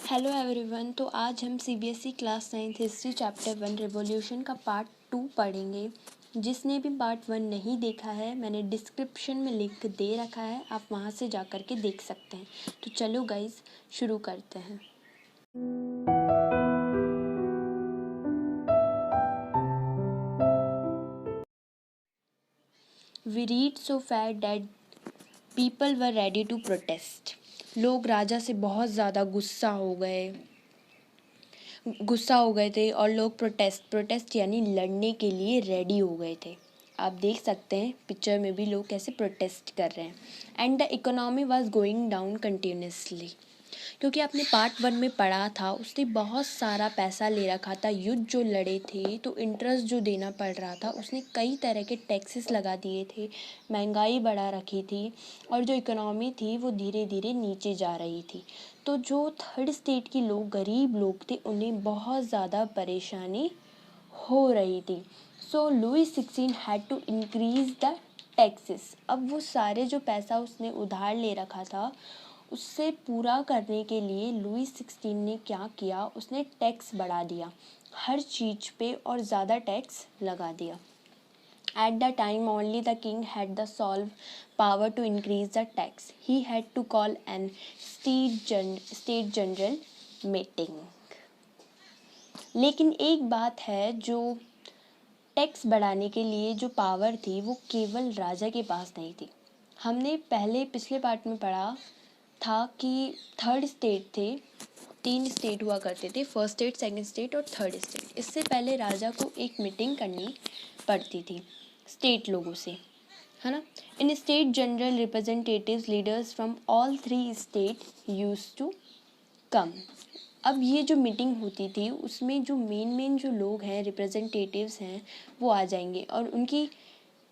Hello everyone. तो आज हम CBSE class 9 history chapter 1 revolution का पार्ट 2 पढ़ेंगे। जिसने भी पार्ट 1 नहीं देखा है, मैंने डिस्क्रिप्शन में लिंक दे रखा है, आप वहाँ से जा कर के देख सकते हैं। तो चलो गाइस, शुरू करते हैं। We read so fact that people were ready to protest. लोग राजा से बहुत ज़्यादा गुस्सा हो गए थे और लोग प्रोटेस्ट यानी लड़ने के लिए रेडी हो गए थे। आप देख सकते हैं पिक्चर में भी लोग कैसे प्रोटेस्ट कर रहे हैं। And the economy was going down continuously. क्योंकि आपने पार्ट 1 में पढ़ा था, उसने बहुत सारा पैसा ले रखा था। युद्ध जो लड़े थे तो इंटरेस्ट जो देना पड़ रहा था, उसने कई तरह के टैक्सेस लगा दिए थे, महंगाई बढ़ा रखी थी और जो इकोनॉमी थी वो धीरे धीरे नीचे जा रही थी। तो जो थर्ड स्टेट के लोग, गरीब लोग थे, उन्हें बहुत ज़्यादा परेशानी हो रही थी। So Louis 16 had to increase the taxes. अब वो सारे जो पैसा उसने उधार ले रखा था, उससे पूरा करने के लिए लुई 16 ने क्या किया, उसने टैक्स बढ़ा दिया, हर चीज़ पे और ज़्यादा टैक्स लगा दिया। At the time, only the king had the sole power to increase the tax. He had to call an state general meeting. लेकिन एक बात है, जो टैक्स बढ़ाने के लिए जो पावर थी वो केवल राजा के पास नहीं थी। हमने पिछले पार्ट में पढ़ा था कि थर्ड स्टेट थे, 3 स्टेट हुआ करते थे, फर्स्ट स्टेट, सेकंड स्टेट और थर्ड स्टेट। इससे पहले राजा को एक मीटिंग करनी पड़ती थी स्टेट लोगों से, है ना। In state general representatives leaders from all 3 state use to come. अब ये जो मीटिंग होती थी, उसमें जो मेन जो लोग हैं, रिप्रेजेंटेटिव्स हैं, वो आ जाएंगे और उनकी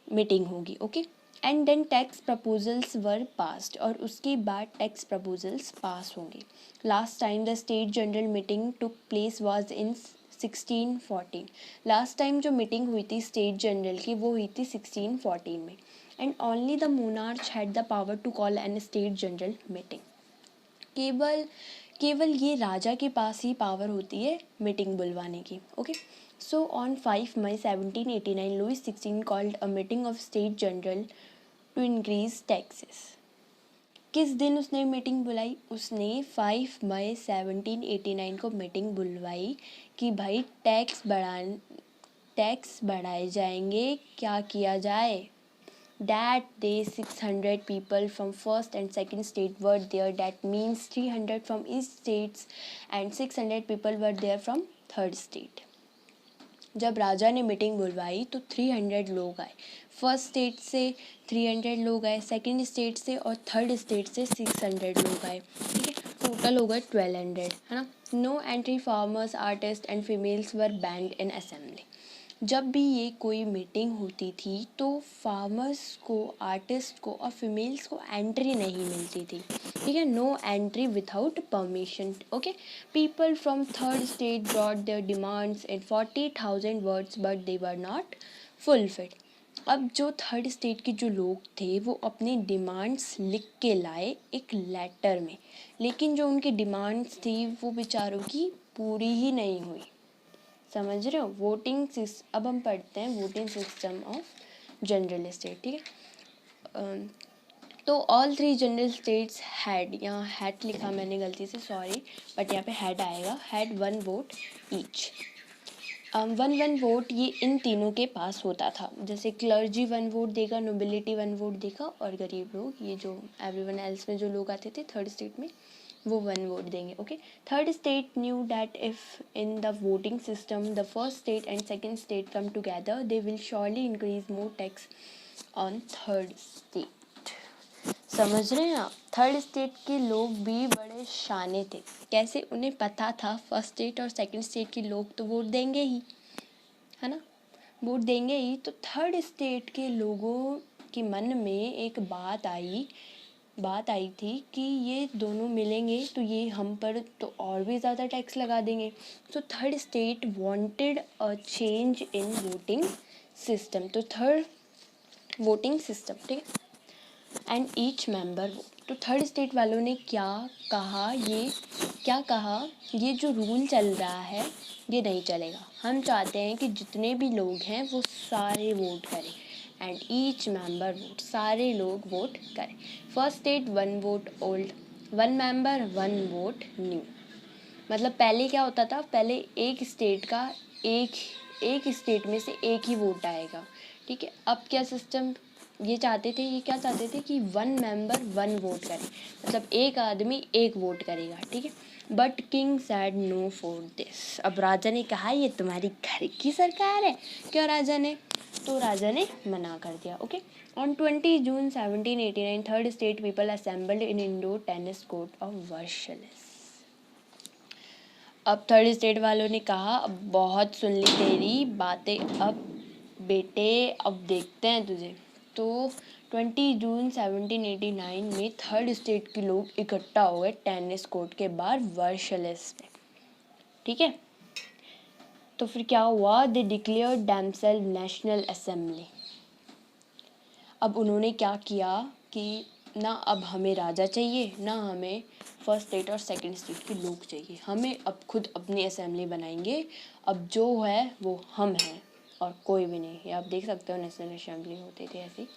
मीटिंग होगी। Okay. And then tax proposals were passed, और उसके बाद टैक्स प्रपोजल्स पास होंगे। Last time the state general meeting took place was in 1614। Last time जो मीटिंग हुई थी स्टेट जनरल की, वो हुई थी 1614 में। And only the monarch had the power to call an state general meeting. केवल ये राजा के पास ही पावर होती है मीटिंग बुलवाने की। Okay. So on 5 May 1789 Louis 16 called a meeting of state general to increase taxes. किस दिन उसने मीटिंग बुलाई? उसने 5 मई 1789 को मीटिंग बुलवाई कि भाई टैक्स बढ़ाए जाएंगे, क्या किया जाए। That day 600 people from first and second state were there. That means 300 from each states and 600 people were there from third state. जब राजा ने मीटिंग बुलवाई तो 300 लोग आए, फर्स्ट स्टेट से 300 लोग आए, सेकंड स्टेट से और थर्ड स्टेट से 600 लोग आए। ठीक है, टोटल हो गए 1200, है ना। No entry farmers, artist and females were banned in assembly. जब भी ये कोई मीटिंग होती थी तो फार्मर्स को, आर्टिस्ट को और फीमेल्स को एंट्री नहीं मिलती थी। ठीक है, no entry without permission. Okay. People from third state brought their demands in 40,000 words but they were not fulfilled. अब जो थर्ड स्टेट के जो लोग थे, वो अपनी डिमांड्स लिख के लाए एक लेटर में, लेकिन जो उनकी डिमांड्स थी वो बेचारों की पूरी ही नहीं हुई। समझ रहे हो? अब हम पढ़ते हैं voting system of general state. ठीक है, तो ऑल 3 जनरल स्टेट्स हैड, यहाँ हैड लिखा मैंने गलती से, सॉरी, बट यहाँ पे हैड आएगा, हैड 1 वोट ईच। 1 वोट ये इन तीनों के पास होता था। जैसे क्लर्जी 1 वोट देगा, नोबिलिटी 1 वोट देगा और गरीब लोग, ये जो एवरीवन एल्स में जो लोग आते थे थर्ड स्टेट में, वो 1 वोट देंगे। Okay. Third state knew that if in the voting system the first state and second state come together they will surely increase more tax on third state. समझ रहे हैं आप? थर्ड स्टेट के लोग भी बड़े शाने थे। कैसे? उन्हें पता था फर्स्ट स्टेट और सेकंड स्टेट के लोग तो वोट देंगे ही, है ना, वोट देंगे ही। तो थर्ड स्टेट के लोगों के मन में एक बात आई थी कि ये दोनों मिलेंगे तो ये हम पर तो और भी ज़्यादा टैक्स लगा देंगे। So third state wanted a change in voting system. तो थर्ड वोटिंग सिस्टम, ठीक है, एंड ईच मेंबर। तो थर्ड स्टेट वालों ने क्या कहा, ये क्या कहा, ये जो रूल चल रहा है ये नहीं चलेगा, हम चाहते हैं कि जितने भी लोग हैं वो सारे वोट करें एंड ईच मेंबर वोट, सारे लोग वोट करें। First state 1 vote old, 1 member 1 vote new. मतलब पहले क्या होता था, पहले एक स्टेट का एक स्टेट में से एक ही वोट आएगा, ठीक है। अब क्या सिस्टम ये चाहते थे, ये क्या चाहते थे कि 1 मेंबर 1 वोट करे, मतलब एक आदमी एक वोट करेगा, ठीक है। But king said no for this. अब राजा ने कहा ये तुम्हारी घर की सरकार है क्या राजा ने, तो राजा ने मना कर दिया। Okay, on 20 June 1789 third state people assembled in indoor tennis court of Versailles. अब थर्ड स्टेट वालों ने कहा अब बहुत सुन ली तेरी बातें, अब बेटे अब देखते हैं तुझे। तो 20 जून 1789 में थर्ड स्टेट के लोग इकट्ठा हो गए टेनिस कोर्ट के बाहर वर्सलिस में, ठीक है। तो फिर क्या हुआ, दे डिक्लेयर्ड देमसेल्फ नेशनल असेंबली। अब उन्होंने क्या किया कि ना अब हमें राजा चाहिए, ना हमें फर्स्ट स्टेट और सेकंड स्टेट के लोग चाहिए, हमें अब खुद अपनी असेंबली बनाएंगे, अब जो है वो हम हैं और कोई भी नहीं। ये आप देख सकते हो नेशनल असेंबली होती थी ऐसी।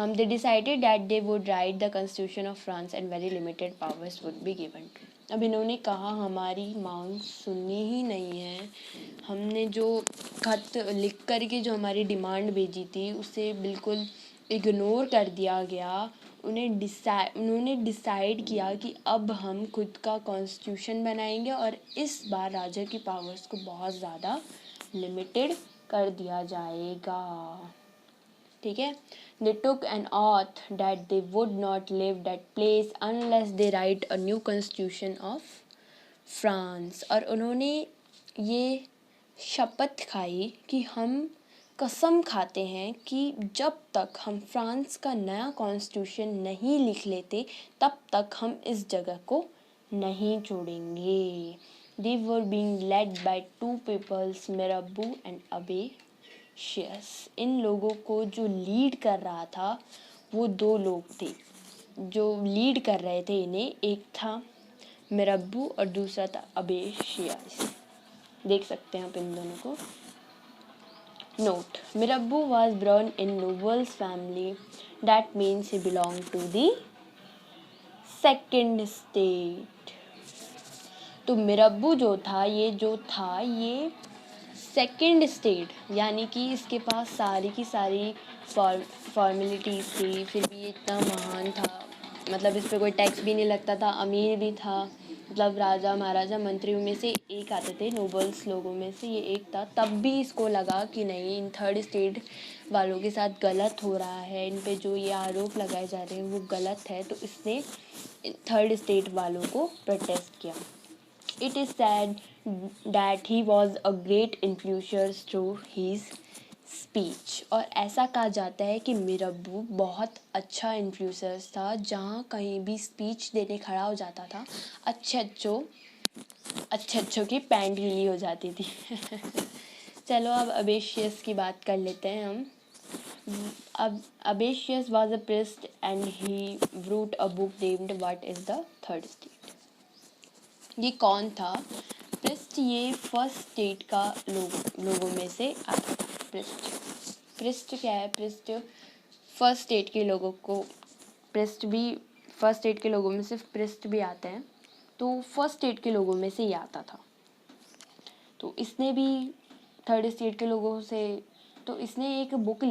They decided that they would write the constitution of France and very limited powers would be given to. अब इन्होंने कहा हमारी मांग सुननी ही नहीं है, हमने जो खत लिख करके जो हमारी डिमांड भेजी थी उसे बिल्कुल इग्नोर कर दिया गया। उन्होंने डिसाइड किया कि अब हम खुद का कॉन्स्टिट्यूशन बनाएंगे और इस बार राजा की पावर्स को बहुत ज़्यादा लिमिटेड कर दिया जाएगा, ठीक है। They took an oath that they would not leave that place unless they write a new constitution of France। और उन्होंने ये शपथ खाई कि हम कसम खाते हैं कि जब तक हम फ्रांस का नया कॉन्स्टिट्यूशन नहीं लिख लेते तब तक हम इस जगह को नहीं छोड़ेंगे। They were being led by two peoples, Mirabeau and Abbé शेयर्स। इन लोगों को जो लीड कर रहा था वो दो लोग थे जो लीड कर रहे थे इन्हें, एक था मिराबू और दूसरा था अबे शेयर्स। देख सकते हैं आप इन दोनों को। Note, Mirabeau was born in nobles family, that means he belonged to the second state। तो मिराबू जो था ये सेकेंड स्टेट, यानी कि इसके पास सारी की सारी फॉर्मेलिटीज़ थी, फिर भी ये इतना महान था, मतलब इस पर कोई टैक्स भी नहीं लगता था, अमीर भी था, मतलब राजा महाराजा मंत्रियों में से एक आते थे, नोबल्स लोगों में से ये एक था। तब भी इसको लगा कि नहीं, इन थर्ड स्टेट वालों के साथ गलत हो रहा है, इन पे जो ये आरोप लगाए जा रहे हैं वो गलत है, तो इसने थर्ड स्टेट वालों को प्रोटेस्ट किया। It is said that he was a great influencer through his speech। और ऐसा कहा जाता है कि मिराबू बहुत अच्छा इन्फ्लुएंसर था, जहाँ कहीं भी स्पीच देने खड़ा हो जाता था अच्छे अच्छों की पैंट गीली हो जाती थी। चलो अब अबेशियस की बात कर लेते हैं हम। अब अबेशियस was a priest and he wrote a book named What is the Third State। ये कौन था प्रिस्ट, ये फर्स्ट स्टेट का लोगों में से आता था। प्रिस्ट क्या है, प्रिस्ट फर्स्ट स्टेट के लोगों को, प्रिस्ट भी फर्स्ट स्टेट के लोगों में सिर्फ प्रिस्ट भी आते हैं, तो फर्स्ट स्टेट के लोगों में से ये आता था। तो इसने भी थर्ड स्टेट के लोगों से, तो इसने एक बुक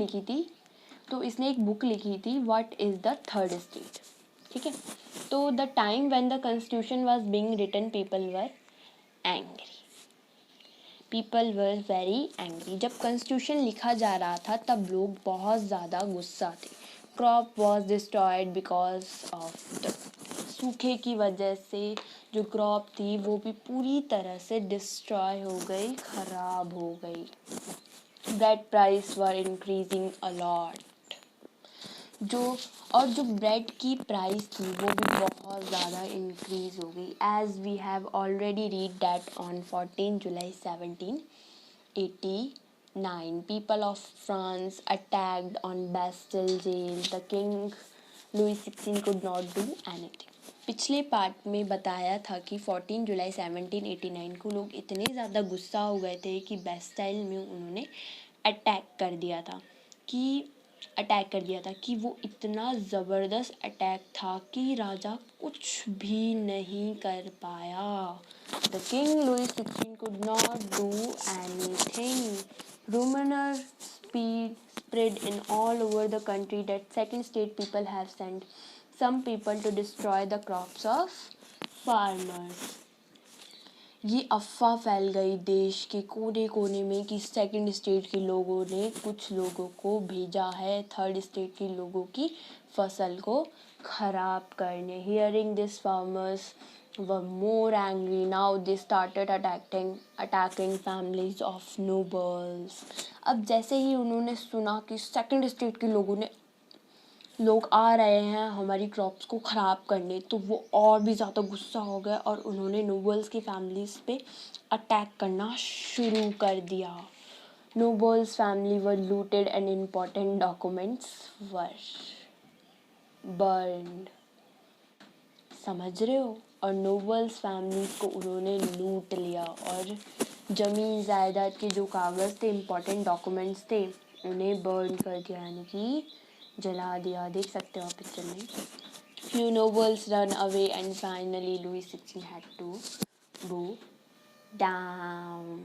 लिखी थी what is the third state, ठीक है। तो the time when the constitution was being written people were very angry. जब कॉन्स्टिट्यूशन लिखा जा रहा था तब लोग बहुत ज़्यादा गुस्सा थे। Crop was destroyed because of the, सूखे की वजह से जो क्रॉप थी वो भी पूरी तरह से डिस्ट्रॉय हो गई, ख़राब हो गई। Bread price were increasing a lot, जो ब्रेड की प्राइस थी वो भी बहुत ज़्यादा इंक्रीज़ हो गई। As we have already read that on 14 July 1789 people of France attacked on Bastille jail, the king Louis 16 could not do anything। पिछले पार्ट में बताया था कि 14 जुलाई 1789 को लोग इतने ज़्यादा गुस्सा हो गए थे कि बेस्टाइल में उन्होंने अटैक कर दिया था कि वो इतना ज़बरदस्त अटैक था कि राजा कुछ भी नहीं कर पाया. The king Louis 16 could not do anything. Rumor spread in all over the country that second state people have sent some people to destroy the crops of farmers. ये अफ़वाह फैल गई देश के कोने कोने में कि सेकंड स्टेट के लोगों ने कुछ लोगों को भेजा है थर्ड स्टेट के लोगों की फसल को ख़राब करने. Hearing this, farmers were more angry. Now they started attacking families of nobles. अब जैसे ही उन्होंने सुना कि सेकंड स्टेट के लोग आ रहे हैं हमारी क्रॉप्स को ख़राब करने, तो वो और भी ज़्यादा गुस्सा हो गए और उन्होंने नोबल्स की फैमिलीज़ पे अटैक करना शुरू कर दिया. Nobles family were looted and important documents were burned. समझ रहे हो? और नोबल्स फैमिलीज़ को उन्होंने लूट लिया और ज़मीन जायदाद के जो कागज़ थे, इम्पॉर्टेंट डॉक्यूमेंट्स थे, उन्हें बर्न कर दिया, यानी कि जला दिया. देख सकते हो आप पिक्चर में. Few nobles run away and finally Louis XVI had to go down.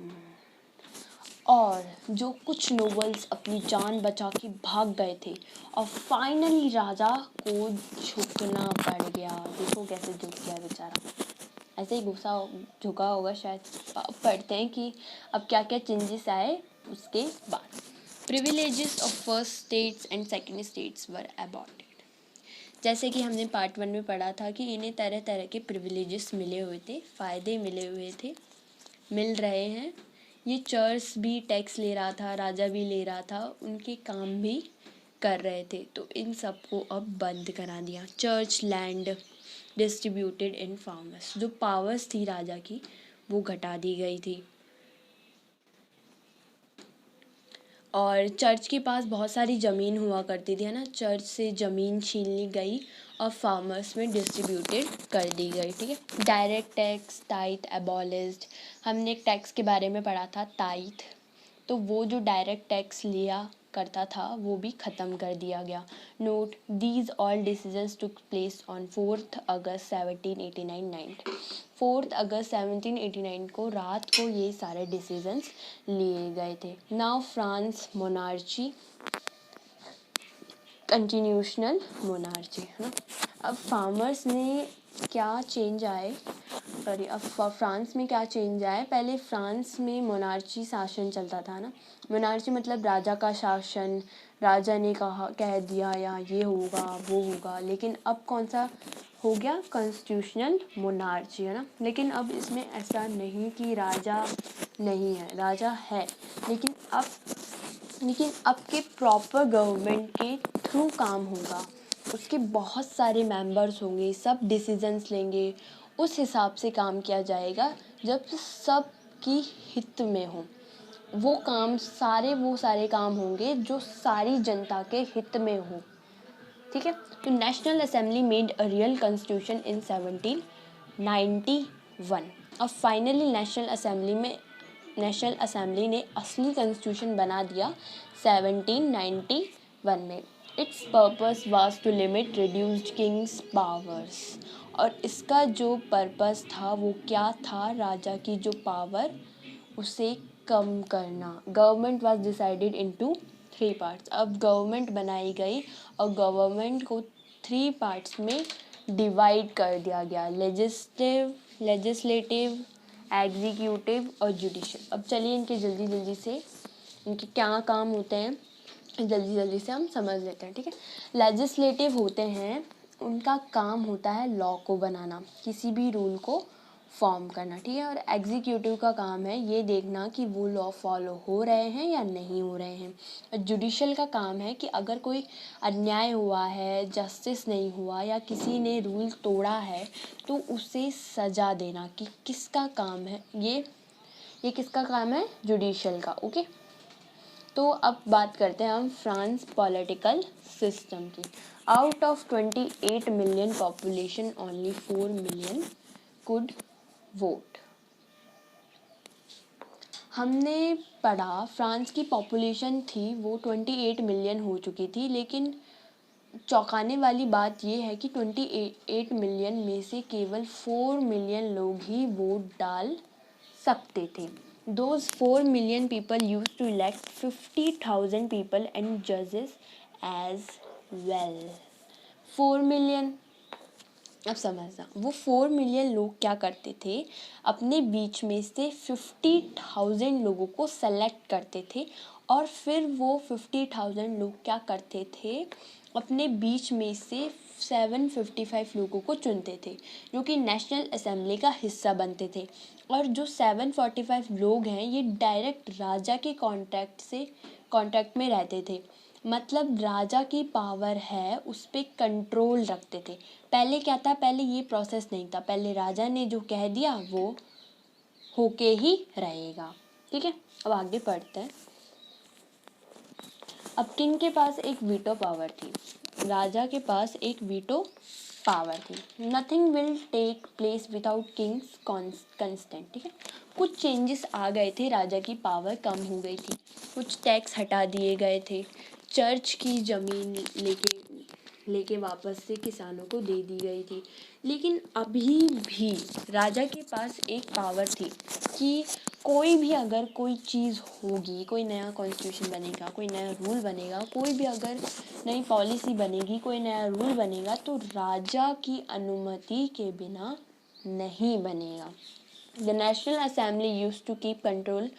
और जो कुछ नोबल्स अपनी जान बचा के भाग गए थे और फाइनली राजा को झुकना पड़ गया. देखो कैसे झुक गया बेचारा. ऐसे ही झुका होगा शायद. पढ़ते हैं कि अब क्या क्या चेंजेस आए उसके बाद. Privileges of first states and second states were aborted. जैसे कि हमने पार्ट 1 में पढ़ा था कि इन्हें तरह तरह के प्रिविलेजेस मिले हुए थे, फ़ायदे मिले हुए थे, मिल रहे हैं. ये चर्च भी टैक्स ले रहा था, राजा भी ले रहा था, उनके काम भी कर रहे थे, तो इन सबको अब बंद करा दिया. Church land distributed in farmers. जो पावर्स थी राजा की वो घटा दी गई थी. और चर्च के पास बहुत सारी ज़मीन हुआ करती थी, है ना. चर्च से ज़मीन छीन ली गई और फार्मर्स में डिस्ट्रीब्यूटेड कर दी गई. ठीक है. Direct tax tithe abolished. हमने एक टैक्स के बारे में पढ़ा था टाइथ, तो वो जो डायरेक्ट टैक्स लिया करता था वो भी ख़त्म कर दिया गया. Note these all decisions took place on 4 अगस्त 1789. 4 अगस्त 1789 को रात को ये सारे डिसीजंस लिए गए थे. नाउ फ्रांस मोनार्ची कंटिन्यूशनल मोनार्ची, है ना. अब फार्मर्स में क्या चेंज आए, सॉरी, अब फ्रांस में क्या चेंज आए. पहले फ्रांस में मोनार्ची शासन चलता था ना. मोनार्ची मतलब राजा का शासन, राजा ने कह दिया या ये होगा वो होगा. लेकिन अब कौन सा हो गया, कॉन्स्टिट्यूशनल मोनार्ची, है ना. लेकिन अब इसमें ऐसा नहीं कि राजा नहीं है, राजा है, लेकिन अब के प्रॉपर गवर्नमेंट के थ्रू काम होगा. उसके बहुत सारे मेंबर्स होंगे, सब डिसीजंस लेंगे, उस हिसाब से काम किया जाएगा जब सब की हित में हो. वो सारे काम होंगे जो सारी जनता के हित में हो. ठीक है. तो national assembly made a real constitution in 1791. अब फाइनली नेशनल असेंबली ने असली कॉन्स्टिट्यूशन बना दिया 1791 में. Its purpose was to limit reduced king's powers. और इसका जो पर्पस था वो क्या था, राजा की जो पावर उसे कम करना. Government was decided into 3 parts. अब गवर्नमेंट बनाई गई और गवर्नमेंट को 3 पार्ट्स में डिवाइड कर दिया गया. लेजिस्लेटिव, एग्जीक्यूटिव और जुडिशियल. अब चलिए इनके जल्दी से इनके क्या काम होते हैं जल्दी से हम समझ लेते हैं. ठीक है. लेजिस्लेटिव होते हैं, उनका काम होता है लॉ को बनाना, किसी भी रूल को फॉर्म करना. ठीक है. और एग्जीक्यूटिव का काम है ये देखना कि वो लॉ फॉलो हो रहे हैं या नहीं हो रहे हैं. और जुडिशियल का काम है कि अगर कोई अन्याय हुआ है, जस्टिस नहीं हुआ या किसी ने रूल तोड़ा है तो उसे सज़ा देना. कि किसका काम है ये किसका काम है, जुडिशियल का. ओके. तो अब बात करते हैं हम फ्रांस पॉलिटिकल सिस्टम की। Out of 28 million population only 4 million could vote. हमने पढ़ा फ्रांस की पॉपुलेशन थी वो 28 मिलियन हो चुकी थी, लेकिन चौंकाने वाली बात ये है कि 28 मिलियन में से केवल 4 मिलियन लोग ही वोट डाल सकते थे। Those 4 million people used to elect 50,000 people and judges as well. 4 million, अब समझना, वो 4 मिलियन लोग क्या करते थे, अपने बीच में से 50,000 लोगों को सेलेक्ट करते थे और फिर वो 50,000 लोग क्या करते थे, अपने बीच में से 755 लोगों को चुनते थे जो कि नेशनल असेंबली का हिस्सा बनते थे। और जो 745 लोग हैं ये डायरेक्ट राजा के कॉन्ट्रैक्ट में रहते थे, मतलब राजा की पावर है उस पर कंट्रोल रखते थे। पहले क्या था, पहले ये प्रोसेस नहीं था, पहले राजा ने जो कह दिया वो होके ही रहेगा। ठीक है, अब आगे पढ़ते हैं। अब किंग के पास एक वीटो पावर थी, राजा के पास एक वीटो पावर थी। Nothing will take place without king's consent. ठीक है, कुछ चेंजेस आ गए थे, राजा की पावर कम हो गई थी, कुछ टैक्स हटा दिए गए थे, चर्च की ज़मीन लेके वापस से किसानों को दे दी गई थी। लेकिन अभी भी राजा के पास एक पावर थी कि कोई भी अगर कोई चीज़ होगी, कोई नया कॉन्स्टिट्यूशन बनेगा, कोई नया रूल बनेगा, कोई भी अगर नई पॉलिसी बनेगी, कोई नया रूल बनेगा तो राजा की अनुमति के बिना नहीं बनेगा। The national assembly used to keep control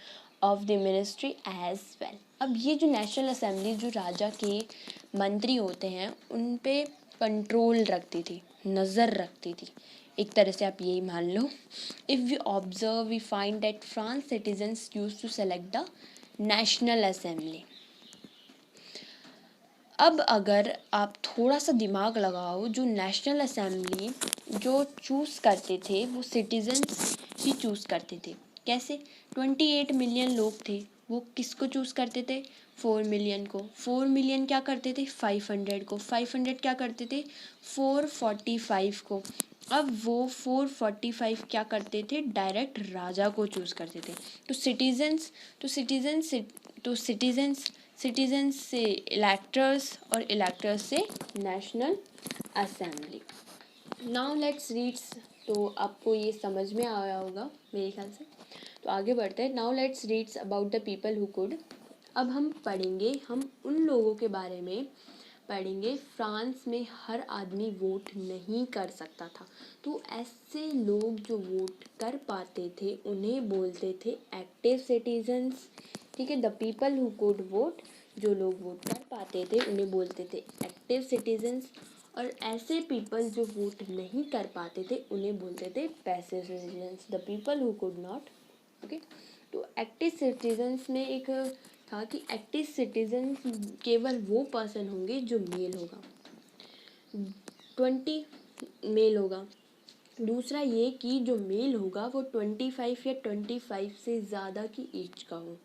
of the ministry as well. अब ये जो नेशनल असेंबली जो राजा के मंत्री होते हैं उन पे कंट्रोल रखती थी, नज़र रखती थी, एक तरह से आप यही मान लो। If we observe we find that France citizens use to select the national assembly. अब अगर आप थोड़ा सा दिमाग लगाओ, जो नेशनल असेंबली जो चूज़ करते थे वो सिटीजन्स ही चूज़ करते थे। कैसे? 28 मिलियन लोग थे, वो किसको चूज़ करते थे? 4 मिलियन को। 4 मिलियन क्या करते थे? 500 को। 500 क्या करते थे? 445 को। अब वो 445 क्या करते थे? डायरेक्ट राजा को चूज़ करते थे। तो सिटीजन्स से इलेक्टर्स और इलेक्टर्स से national assembly. Now let's reads, तो आपको ये समझ में आया होगा मेरे ख्याल से, तो आगे बढ़ते हैं। Now let's reads about the people who could. अब हम पढ़ेंगे, हम उन लोगों के बारे में पढ़ेंगे, फ्रांस में हर आदमी वोट नहीं कर सकता था, तो ऐसे लोग जो वोट कर पाते थे उन्हें बोलते थे एक्टिव सिटीजन्स। ठीक है, the people who could vote, जो लोग वोट कर पाते थे उन्हें बोलते थे एक्टिव सिटीजन्स, और ऐसे पीपल जो वोट नहीं कर पाते थे उन्हें बोलते थे passive citizens, the people who could not. Okay, तो एक्टिव सिटीजन्स में एक था कि एक्टिव सिटीजन केवल वो पर्सन होंगे जो मेल होगा, 20 मेल होगा। दूसरा ये कि जो मेल होगा वो 25 या 25 से ज़्यादा की एज का हो।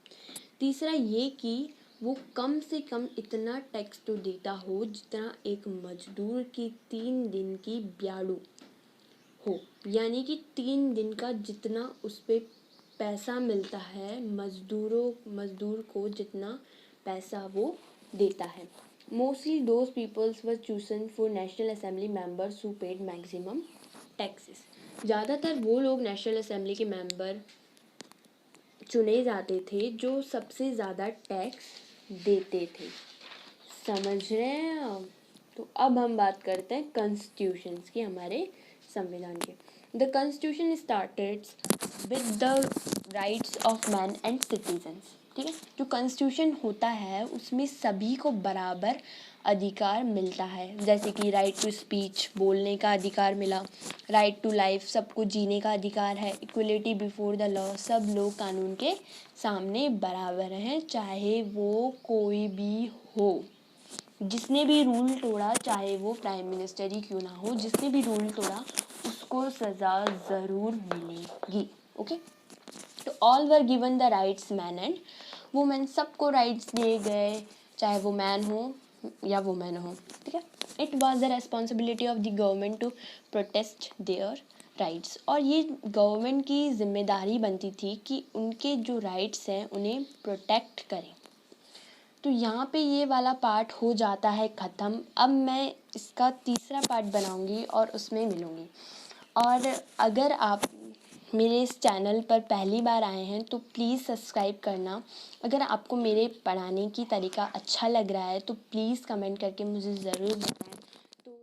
तीसरा ये कि वो कम से कम इतना टैक्स तो देता हो जितना एक मजदूर की 3 दिन की ब्याड़ू हो, यानी कि 3 दिन का जितना उस पर पैसा मिलता है, मजदूर को जितना पैसा वो देता है। Mostly those peoples were chosen for national assembly members who paid maximum taxes. ज़्यादातर वो लोग नेशनल असेंबली के मेंबर चुने जाते थे जो सबसे ज़्यादा टैक्स देते थे। समझ रहे हैं आप? तो अब हम बात करते हैं कॉन्स्टिट्यूशंस की, हमारे संविधान के। The constitution started with the rights of man and citizens. ठीक है, जो कॉन्स्टिट्यूशन होता है उसमें सभी को बराबर अधिकार मिलता है, जैसे कि राइट टू स्पीच, बोलने का अधिकार मिला, राइट टू लाइफ, सबको जीने का अधिकार है, इक्वलिटी बिफोर द लॉ, सब लोग कानून के सामने बराबर हैं, चाहे वो कोई भी हो। जिसने भी रूल तोड़ा, चाहे वो प्राइम मिनिस्टर ही क्यों ना हो, जिसने भी रूल तोड़ा उसको सज़ा ज़रूर मिलेगी। ओके, तो all were given the rights man and women सबको राइट्स दिए गए, चाहे वो मैन हो या वुमेन हो, ठीक है। It was the responsibility of the government to protest their rights, और ये गवर्नमेंट की जिम्मेदारी बनती थी कि उनके जो राइट्स हैं उन्हें प्रोटेक्ट करें। तो यहाँ पे ये वाला पार्ट हो जाता है ख़त्म। अब मैं इसका तीसरा पार्ट बनाऊँगी और उसमें मिलूँगी। और अगर आप मेरे इस चैनल पर पहली बार आए हैं तो प्लीज़ सब्सक्राइब करना। अगर आपको मेरे पढ़ाने की तरीका अच्छा लग रहा है तो प्लीज़ कमेंट करके मुझे ज़रूर बताएं।